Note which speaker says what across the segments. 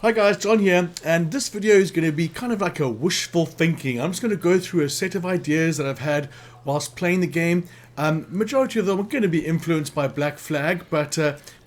Speaker 1: Hi guys, John here, and this video is going to be kind of like a wishful thinking. I'm just going to go through a set of ideas that I've had whilst playing the game. Majority of them are going to be influenced by Black Flag, but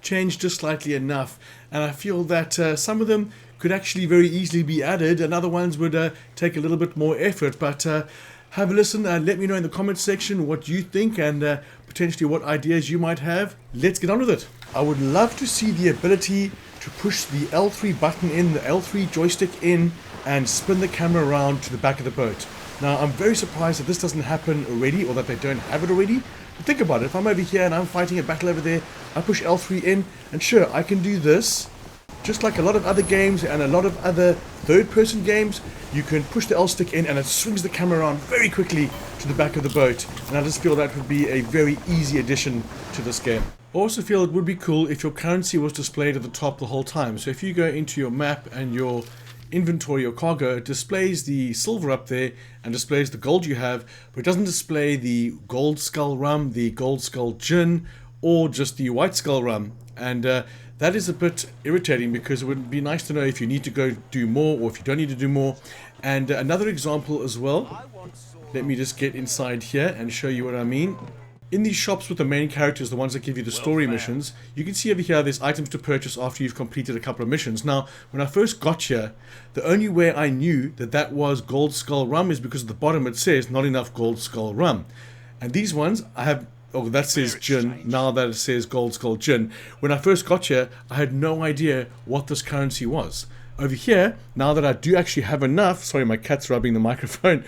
Speaker 1: changed just slightly enough. And I feel that some of them could actually very easily be added, and other ones would take a little bit more effort. But have a listen, let me know in the comments section what you think and potentially what ideas you might have. Let's get on with it. I would love to see the ability to push the L3 button in, the L3 joystick in, and spin the camera around to the back of the boat. Now, I'm very surprised that this doesn't happen already, or that they don't have it already. But think about it, if I'm over here and I'm fighting a battle over there, I push L3 in, and sure, I can do this. Just like a lot of other games and a lot of other third-person games, you can push the L stick in and it swings the camera around very quickly to the back of the boat. And I just feel that would be a very easy addition to this game. I also feel it would be cool if your currency was displayed at the top the whole time. So if you go into your map and your inventory or cargo, it displays the silver up there and displays the gold you have, but it doesn't display the gold skull rum, the gold skull gin, or just the white skull rum. And that is a bit irritating because it would be nice to know if you need to go do more or if you don't need to do more. And another example as well, let me just get inside here and show you what I mean. In these shops with the main characters, the ones that give you the story missions, you can see over here there's items to purchase after you've completed a couple of missions. Now, when I first got here, the only way I knew that that was Gold Skull Rum is because at the bottom it says not enough Gold Skull Rum. And these ones, I have, oh, that says gin, now that it says Gold Skull Gin. When I first got here, I had no idea what this currency was. Over here, now that I do actually have enough, sorry, my cat's rubbing the microphone,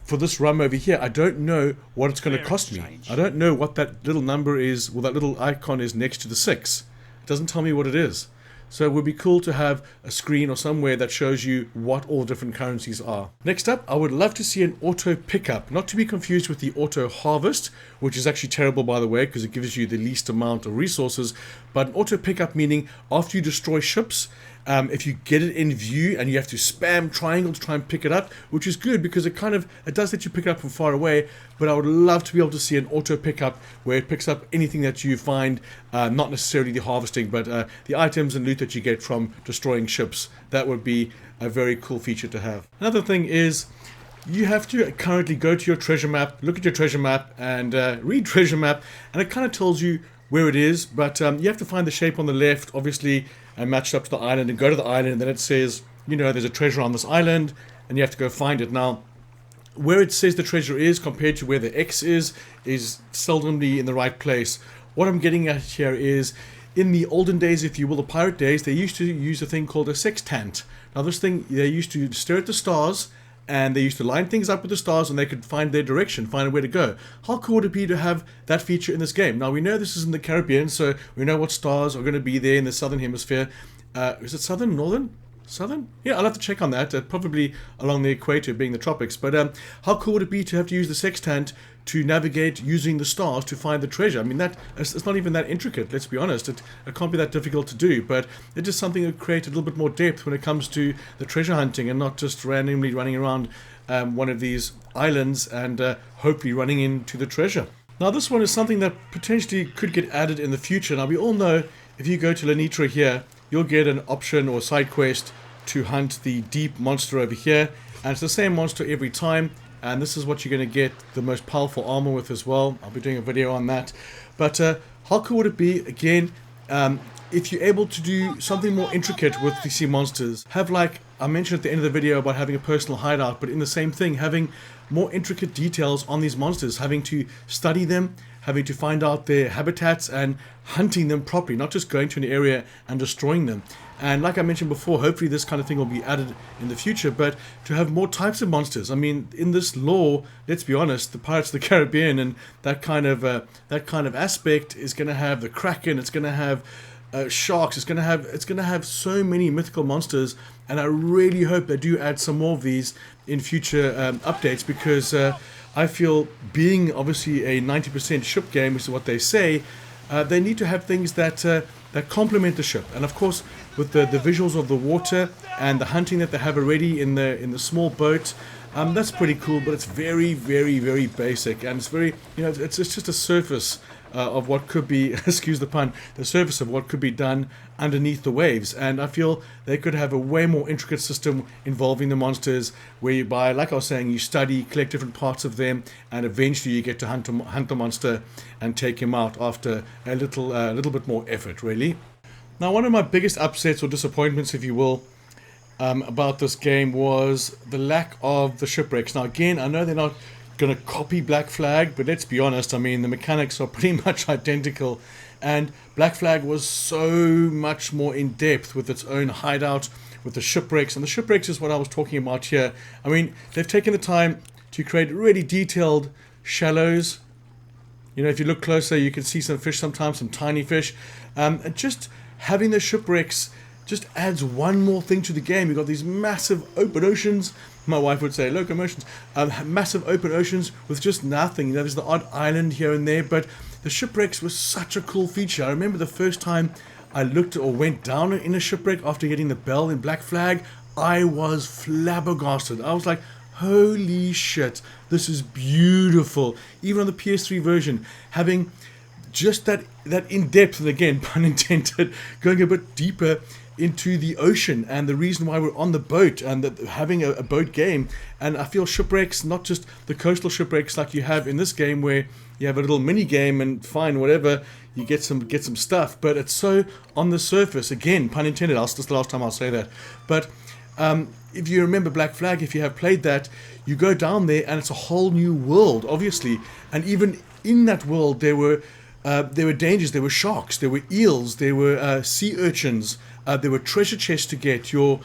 Speaker 1: for this rum over here, I don't know what it's going to cost me. I don't know what that little number is, well, that little icon is next to the 6. It doesn't tell me what it is. So it would be cool to have a screen or somewhere that shows you what all different currencies are. Next up, I would love to see an auto pickup, not to be confused with the auto harvest, which is actually terrible by the way, because it gives you the least amount of resources, but an auto pickup meaning after you destroy ships, if you get it in view and you have to spam triangle to try and pick it up, which is good because it does let you pick it up from far away, but I would love to be able to see an auto pickup where it picks up anything that you find, not necessarily the harvesting, but the items and loot that you get from destroying ships. That would be a very cool feature to have. Another thing is, you have to currently go to your treasure map, look at your treasure map, and read treasure map, and it kind of tells you where it is, but you have to find the shape on the left, obviously, and match it up to the island, and go to the island, and then it says, you know, there's a treasure on this island, and you have to go find it. Now, where it says the treasure is compared to where the X is seldomly in the right place. What I'm getting at here is, in the olden days, if you will, the pirate days, they used to use a thing called a sextant. Now this thing, they used to stare at the stars, and they used to line things up with the stars, and they could find their direction, find where to go. How cool would it be to have that feature in this game? Now, we know this is in the Caribbean, so we know what stars are going to be there in the southern hemisphere. Is it southern, northern? Southern? Yeah, I'll have to check on that. Probably along the equator, being the tropics. But how cool would it be to have to use the sextant to navigate using the stars to find the treasure? I mean, it's not even that intricate, let's be honest. It can't be that difficult to do, but it's just something that creates a little bit more depth when it comes to the treasure hunting and not just randomly running around one of these islands and hopefully running into the treasure. Now, this one is something that potentially could get added in the future. Now, we all know if you go to Lenitra here, you'll get an option or side quest to hunt the deep monster over here, and it's the same monster every time. And this is what you're going to get the most powerful armor with as well. I'll be doing a video on that. But how cool would it be, again, if you're able to do something more intricate with the sea monsters? Have, like I mentioned at the end of the video about having a personal hideout, but in the same thing, having more intricate details on these monsters, having to study them, having to find out their habitats and hunting them properly, not just going to an area and destroying them. And like I mentioned before, hopefully this kind of thing will be added in the future, but to have more types of monsters. I mean, in this lore, let's be honest, the Pirates of the Caribbean and that kind of aspect is going to have the Kraken, it's going to have sharks, it's going to have so many mythical monsters, and I really hope they do add some more of these in future updates, because I feel, being obviously a 90% ship game, which is what they say, they need to have things that complement the ship. And of course, with the visuals of the water and the hunting that they have already in the small boat, that's pretty cool. But it's very, very, very basic, and it's very, it's just a surface of what could be, excuse the pun, the surface of what could be done underneath the waves. And I feel they could have a way more intricate system involving the monsters, whereby, like I was saying, you study, collect different parts of them, and eventually you get to hunt the monster and take him out after a little bit more effort, really. Now, one of my biggest upsets or disappointments, if you will, about this game was the lack of the shipwrecks. Now, again, I know they're not going to copy Black Flag, but let's be honest, I mean, the mechanics are pretty much identical, and Black Flag was so much more in depth with its own hideout, with the shipwrecks, and the shipwrecks is what I was talking about here. I mean, they've taken the time to create really detailed shallows. You know, if you look closer, you can see some fish sometimes, some tiny fish, and just having the shipwrecks just adds one more thing to the game. You've got these massive open oceans. My wife would say locomotions. Massive open oceans with just nothing. You know, there's the odd island here and there, but the shipwrecks was such a cool feature. I remember the first time I looked or went down in a shipwreck after getting the bell in Black Flag, I was flabbergasted. I was like, holy shit, this is beautiful. Even on the PS3 version, having just that in-depth, and again, pun intended, going a bit deeper into the ocean, and the reason why we're on the boat, and having a boat game. And I feel shipwrecks, not just the coastal shipwrecks like you have in this game, where you have a little mini game and fine, whatever, you get some stuff, but it's so on the surface. Again, pun intended, this is the last time I'll say that. But if you remember Black Flag, if you have played that, you go down there and it's a whole new world, obviously, and even in that world there were dangers. There were sharks, there were eels, there were sea urchins, there were treasure chests to get. Your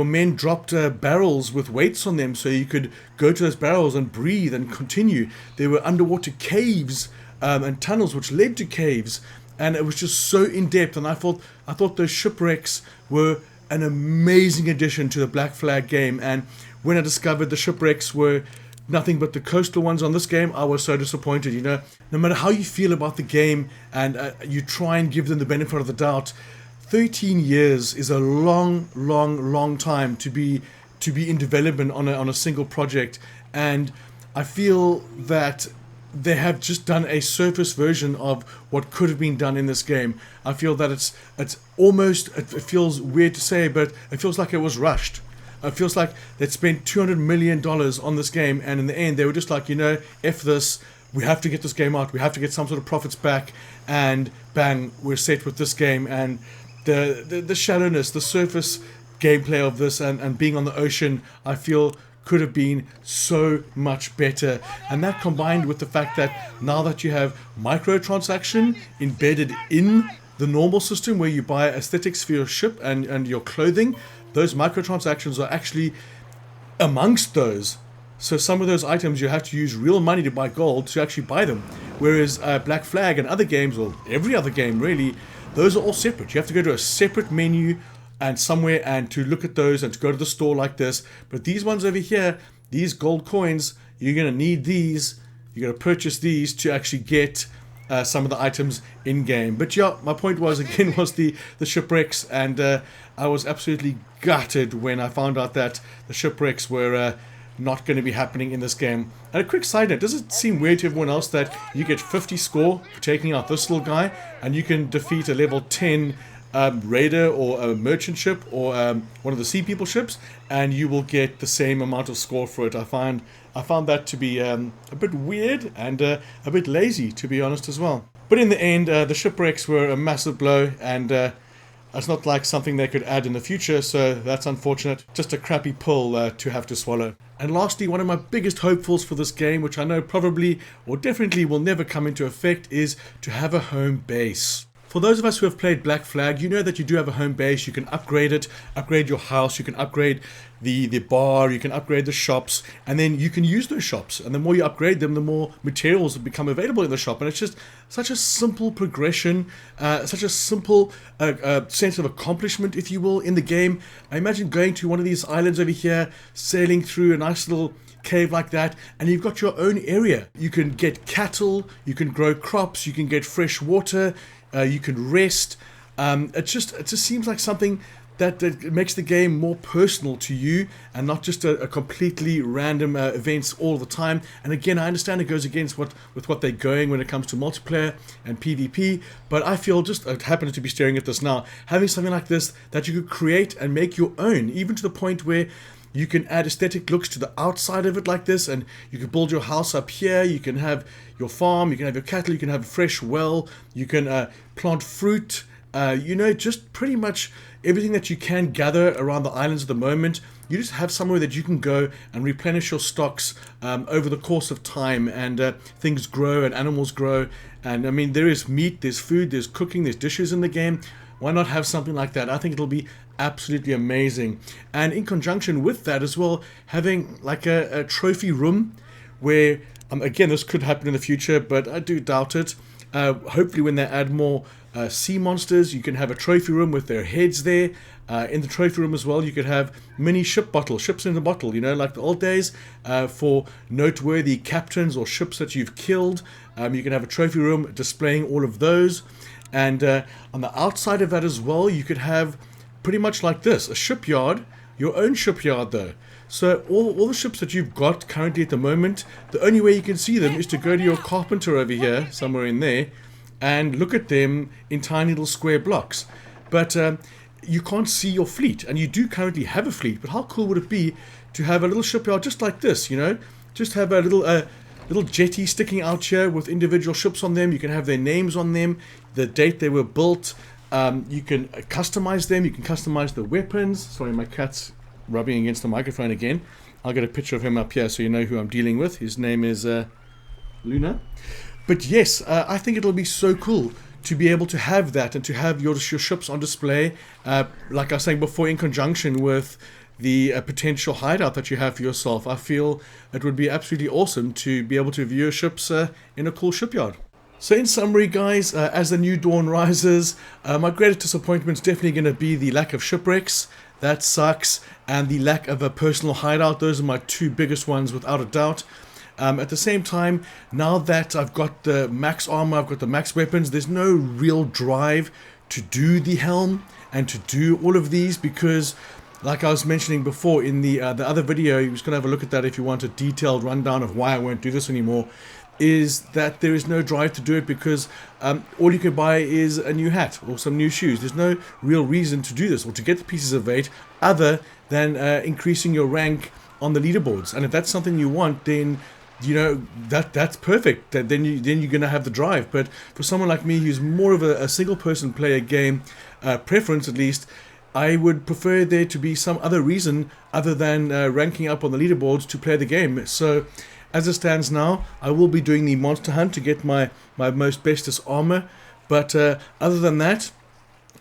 Speaker 1: men dropped barrels with weights on them so you could go to those barrels and breathe and continue. There were underwater caves and tunnels which led to caves, and it was just so in-depth. And I thought those shipwrecks were an amazing addition to the Black Flag game. And when I discovered the shipwrecks were nothing but the coastal ones on this game, I was so disappointed. You know, no matter how you feel about the game and you try and give them the benefit of the doubt, 13 years is a long time to be in development on a single project, and I feel that they have just done a surface version of what could have been done in this game. I feel that it's almost, it feels weird to say, but it feels like it was rushed. It feels like they'd spent $200 million on this game, and in the end they were just like, you know, F this, we have to get this game out, we have to get some sort of profits back, and bang, we're set with this game. And the shallowness, the surface gameplay of this, and being on the ocean, I feel could have been so much better. And that combined with the fact that now that you have microtransaction embedded in the normal system where you buy aesthetics for your ship and your clothing, those microtransactions are actually amongst those. So some of those items you have to use real money to buy gold to actually buy them. Whereas Black Flag and other games, or every other game really, those are all separate. You have to go to a separate menu and somewhere and to look at those and to go to the store like this. But these ones over here, these gold coins, you're going to need these. You're going to purchase these to actually get some of the items in game. But yeah, my point was again was the shipwrecks, and I was absolutely gutted when I found out that the shipwrecks were not going to be happening in this game. And a quick side note, does it seem weird to everyone else that you get 50 score for taking out this little guy, and you can defeat a level 10 raider or a merchant ship or one of the sea people ships, and you will get the same amount of score for it? I found that to be a bit weird and a bit lazy, to be honest, as well. But in the end, the shipwrecks were a massive blow, and it's not like something they could add in the future, so that's unfortunate. Just a crappy pill to have to swallow. And lastly, one of my biggest hopefuls for this game, which I know probably or definitely will never come into effect, is to have a home base. For those of us who have played Black Flag, you know that you do have a home base. You can upgrade it, upgrade your house, you can upgrade the bar, you can upgrade the shops, and then you can use those shops. And the more you upgrade them, the more materials become available in the shop. And it's just such a simple progression, such a simple sense of accomplishment, if you will, in the game. I imagine going to one of these islands over here, sailing through a nice little cave like that, and you've got your own area. You can get cattle, you can grow crops, you can get fresh water, you can rest. It just seems like something that makes the game more personal to you and not just a completely random events all the time. And again, I understand it goes against what they're going when it comes to multiplayer and PvP, but I feel just, I happen to be staring at this now, having something like this that you could create and make your own, even to the point where you can add aesthetic looks to the outside of it like this, and you can build your house up here, you can have your farm, you can have your cattle, you can have a fresh well, you can plant fruit, you know, just pretty much everything that you can gather around the islands at the moment. You just have somewhere that you can go and replenish your stocks over the course of time, and things grow and animals grow. And I mean, there is meat, there's food, there's cooking, there's dishes in the game. Why not have something like that? I think it'll be absolutely amazing. And in conjunction with that as well, having like a trophy room where, again, this could happen in the future, but I do doubt it. Hopefully when they add more sea monsters, you can have a trophy room with their heads there. In the trophy room as well, you could have mini ships in a bottle, you know, like the old days, for noteworthy captains or ships that you've killed. You can have a trophy room displaying all of those. And on the outside of that as well, you could have pretty much like this, a shipyard, your own shipyard though. So all the ships that you've got currently at the moment, the only way you can see them is to go to your carpenter over here, somewhere in there, and look at them in tiny little square blocks. But you can't see your fleet, and you do currently have a fleet, but how cool would it be to have a little shipyard just like this, you know? Just have a little jetty sticking out here with individual ships on them. You can have their names on them, the date they were built. You can customize them. You can customize the weapons. Sorry, my cat's rubbing against the microphone again. I'll get a picture of him up here so you know who I'm dealing with. His name is Luna. But yes, I think it'll be so cool to be able to have that and to have your ships on display, like I was saying before, in conjunction with the potential hideout that you have for yourself. I feel it would be absolutely awesome to be able to view your ships in a cool shipyard. So in summary, guys, as the new dawn rises, my greatest disappointment is definitely going to be the lack of shipwrecks. That sucks. And the lack of a personal hideout. Those are my two biggest ones without a doubt. At the same time, now that I've got the max armor, I've got the max weapons, there's no real drive to do the helm and to do all of these, because like I was mentioning before in the other video, you just going to have a look at that if you want a detailed rundown of why I won't do this anymore, is that there is no drive to do it, because all you can buy is a new hat or some new shoes. There's no real reason to do this or to get the pieces of 8 other than increasing your rank on the leaderboards. And if that's something you want, then you know that's perfect. Then you're gonna have the drive. But for someone like me who's more of a single person player game preference, at least, I would prefer there to be some other reason other than ranking up on the leaderboards to play the game. So as it stands now, I will be doing the monster hunt to get my most bestest armor. But other than that,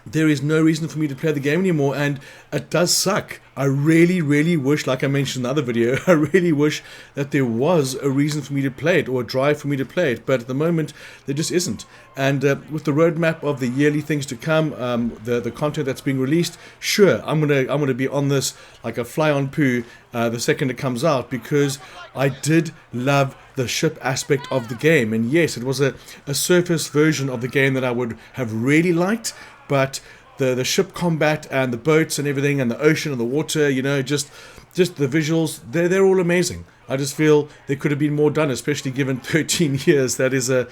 Speaker 1: there is no reason for me to play the game anymore, and it does suck. I really, really wish, like I mentioned in the other video, I really wish that there was a reason for me to play it or a drive for me to play it, but at the moment there just isn't. And with the roadmap of the yearly things to come, the content that's being released, sure, I'm gonna be on this like a fly on poo the second it comes out, because I did love the ship aspect of the game. And yes, it was a surface version of the game that I would have really liked, but the ship combat and the boats and everything and the ocean and the water, you know, just the visuals, they're all amazing. I just feel there could have been more done, especially given 13 years. That is an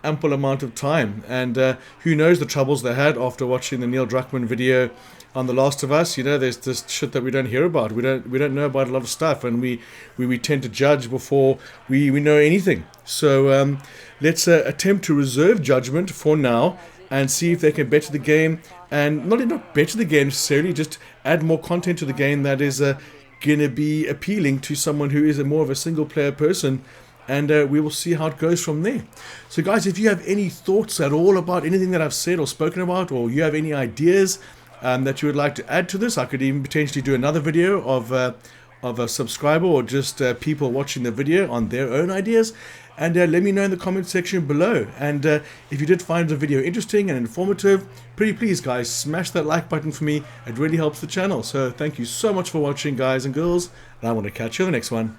Speaker 1: ample amount of time. And who knows the troubles they had after watching the Neil Druckmann video on The Last of Us. You know, there's this shit that we don't hear about. We don't know about a lot of stuff, and we tend to judge before we know anything. So let's attempt to reserve judgment for now and see if they can better the game, and not better the game necessarily, just add more content to the game that is going to be appealing to someone who is more of a single player person, and we will see how it goes from there. So guys, if you have any thoughts at all about anything that I've said or spoken about, or you have any ideas that you would like to add to this, I could even potentially do another video of a subscriber or just people watching the video on their own ideas. And let me know in the comment section below. And if you did find the video interesting and informative, pretty please guys, smash that like button for me. It really helps the channel. So thank you so much for watching, guys and girls, and I want to catch you in the next one.